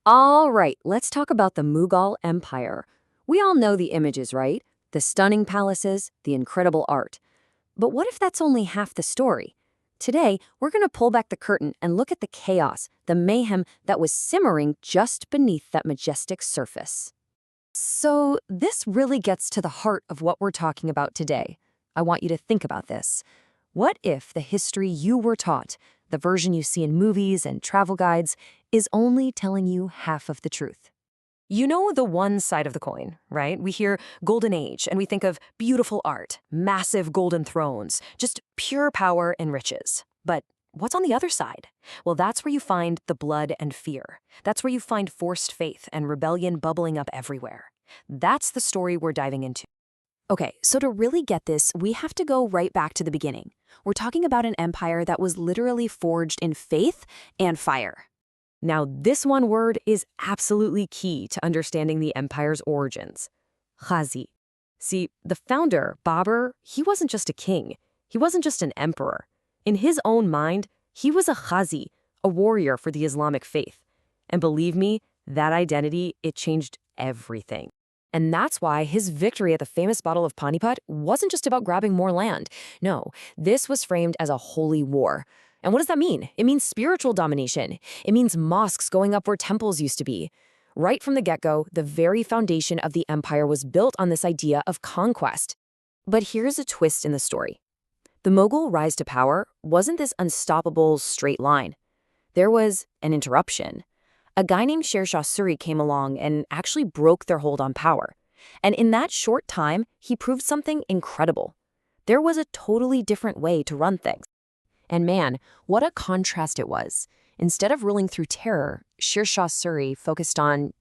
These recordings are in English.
All right, let's talk about the Mughal Empire. We all know the images, right? The stunning palaces, the incredible art. But what if that's only half the story? Today, we're going to pull back the curtain and look at the chaos, the mayhem that was simmering just beneath that majestic surface. So, this really gets to the heart of what we're talking about today. I want you to think about this. What if the history you were taught, the version you see in movies and travel guides, is only telling you half of the truth? You know the one side of the coin, right? We hear Golden Age and we think of beautiful art, massive golden thrones, just pure power and riches. But what's on the other side? Well, that's where you find the blood and fear. That's where you find forced faith and rebellion bubbling up everywhere. That's the story we're diving into. Okay, so to really get this, we have to go right back to the beginning. We're talking about an empire that was literally forged in faith and fire. Now, this one word is absolutely key to understanding the empire's origins. Ghazi. See, the founder, Babur, he wasn't just a king. He wasn't just an emperor. In his own mind, he was a Ghazi, a warrior for the Islamic faith. And believe me, that identity, it changed everything. And that's why his victory at the famous Battle of Panipat wasn't just about grabbing more land. No, this was framed as a holy war. And what does that mean? It means spiritual domination. It means mosques going up where temples used to be. Right from the get-go, the very foundation of the empire was built on this idea of conquest. But here's a twist in the story. The Mughal rise to power wasn't this unstoppable straight line. There was an interruption. A guy named Sher Shah Suri came along and actually broke their hold on power. And in that short time, he proved something incredible. There was a totally different way to run things. And man, what a contrast it was. Instead of ruling through terror, Sher Shah Suri focused on,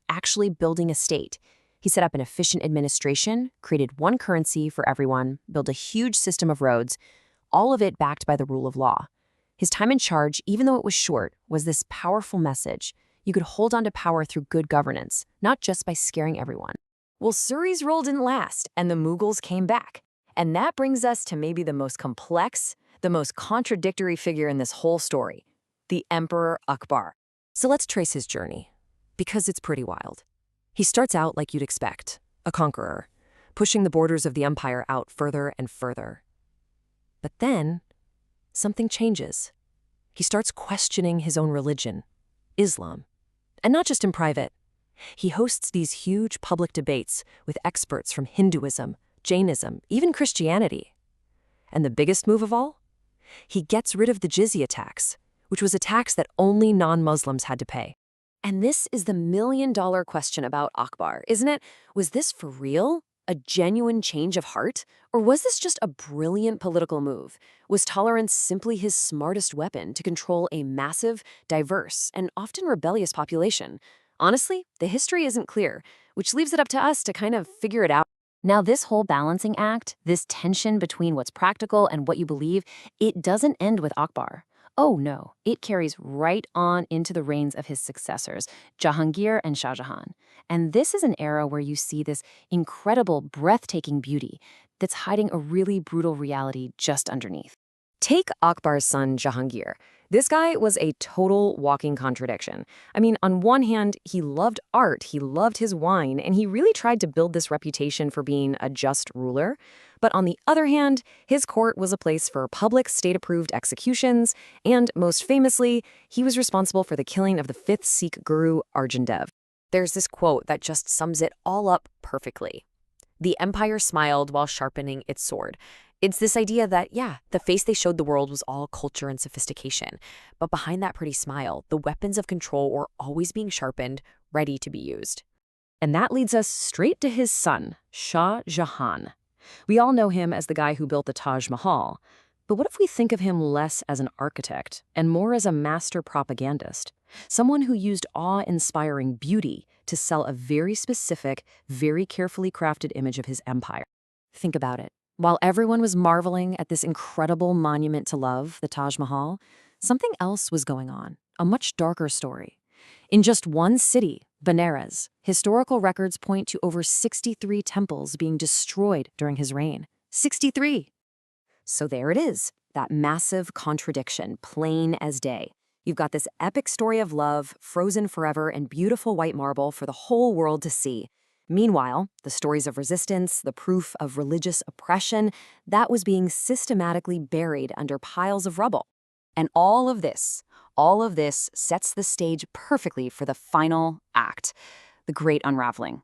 actually building a state. He set up an efficient administration, created one currency for everyone, built a huge system of roads, all of it backed by the rule of law. His time in charge, even though it was short, was this powerful message. You could hold on to power through good governance, not just by scaring everyone. Well, Suri's rule didn't last, and the Mughals came back. And that brings us to maybe the most complex, the most contradictory figure in this whole story, the Emperor Akbar. So let's trace his journey, because it's pretty wild. He starts out like you'd expect, a conqueror, pushing the borders of the empire out further and further. But then, something changes. He starts questioning his own religion, Islam. And not just in private. He hosts these huge public debates with experts from Hinduism, Jainism, even Christianity. And the biggest move of all? He gets rid of the jizya tax, which was a tax that only non-Muslims had to pay. And this is the million-dollar question about Akbar, isn't it? Was this for real? A genuine change of heart? Or was this just a brilliant political move? Was tolerance simply his smartest weapon to control a massive, diverse, and often rebellious population? Honestly, the history isn't clear, which leaves it up to us to kind of figure it out. Now, this whole balancing act, this tension between what's practical and what you believe, it doesn't end with Akbar. Oh no, it carries right on into the reigns of his successors, Jahangir and Shah Jahan. And this is an era where you see this incredible, breathtaking beauty that's hiding a really brutal reality just underneath. Take Akbar's son, Jahangir. This guy was a total walking contradiction. I mean, on one hand, he loved art, he loved his wine, and he really tried to build this reputation for being a just ruler. But on the other hand, his court was a place for public state-approved executions, and most famously, he was responsible for the killing of the fifth Sikh guru, Arjan Dev. There's this quote that just sums it all up perfectly. The empire smiled while sharpening its sword. It's this idea that, the face they showed the world was all culture and sophistication. But behind that pretty smile, the weapons of control were always being sharpened, ready to be used. And that leads us straight to his son, Shah Jahan. We all know him as the guy who built the Taj Mahal. But what if we think of him less as an architect and more as a master propagandist? Someone who used awe-inspiring beauty to sell a very specific, very carefully crafted image of his empire. Think about it. While everyone was marveling at this incredible monument to love, the Taj Mahal, something else was going on, a much darker story. In just one city, Benares, historical records point to over 63 temples being destroyed during his reign. 63! So there it is, that massive contradiction, plain as day. You've got this epic story of love, frozen forever in beautiful white marble for the whole world to see. Meanwhile, the stories of resistance, the proof of religious oppression, that was being systematically buried under piles of rubble. And all of this sets the stage perfectly for the final act, the Great Unraveling.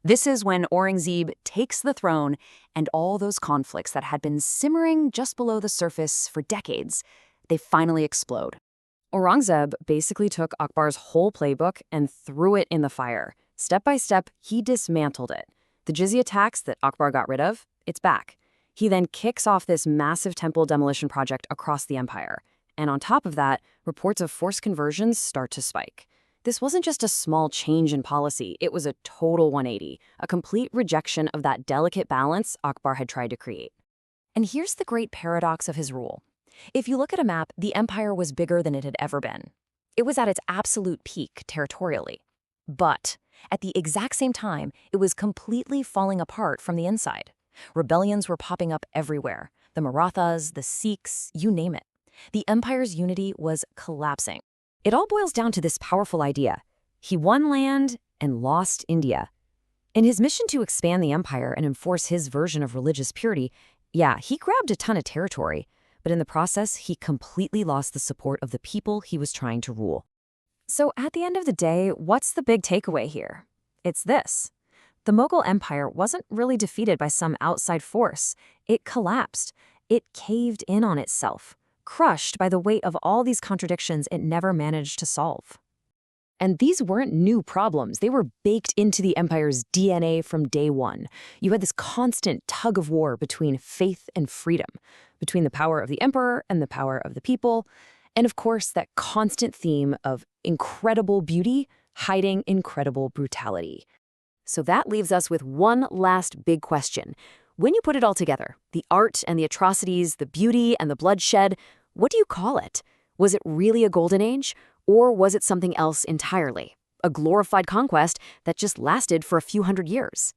This is when Aurangzeb takes the throne and all those conflicts that had been simmering just below the surface for decades, they finally explode. Aurangzeb basically took Akbar's whole playbook and threw it in the fire. Step by step, he dismantled it. The jizya tax that Akbar got rid of, it's back. He then kicks off this massive temple demolition project across the empire. And on top of that, reports of forced conversions start to spike. This wasn't just a small change in policy, it was a total 180, a complete rejection of that delicate balance Akbar had tried to create. And here's the great paradox of his rule. If you look at a map, the empire was bigger than it had ever been. It was at its absolute peak territorially. But at the exact same time, it was completely falling apart from the inside. Rebellions were popping up everywhere. The Marathas, the Sikhs, you name it. The empire's unity was collapsing. It all boils down to this powerful idea. He won land and lost India. In his mission to expand the empire and enforce his version of religious purity, he grabbed a ton of territory. But in the process, he completely lost the support of the people he was trying to rule. So at the end of the day, what's the big takeaway here? It's this. The Mughal Empire wasn't really defeated by some outside force. It collapsed. It caved in on itself, crushed by the weight of all these contradictions it never managed to solve. And these weren't new problems. They were baked into the empire's DNA from day one. You had this constant tug of war between faith and freedom, between the power of the emperor and the power of the people, and of course, that constant theme of incredible beauty hiding incredible brutality. So that leaves us with one last big question. When you put it all together, the art and the atrocities, the beauty and the bloodshed, what do you call it? Was it really a golden age? Or was it something else entirely? A glorified conquest that just lasted for a few hundred years?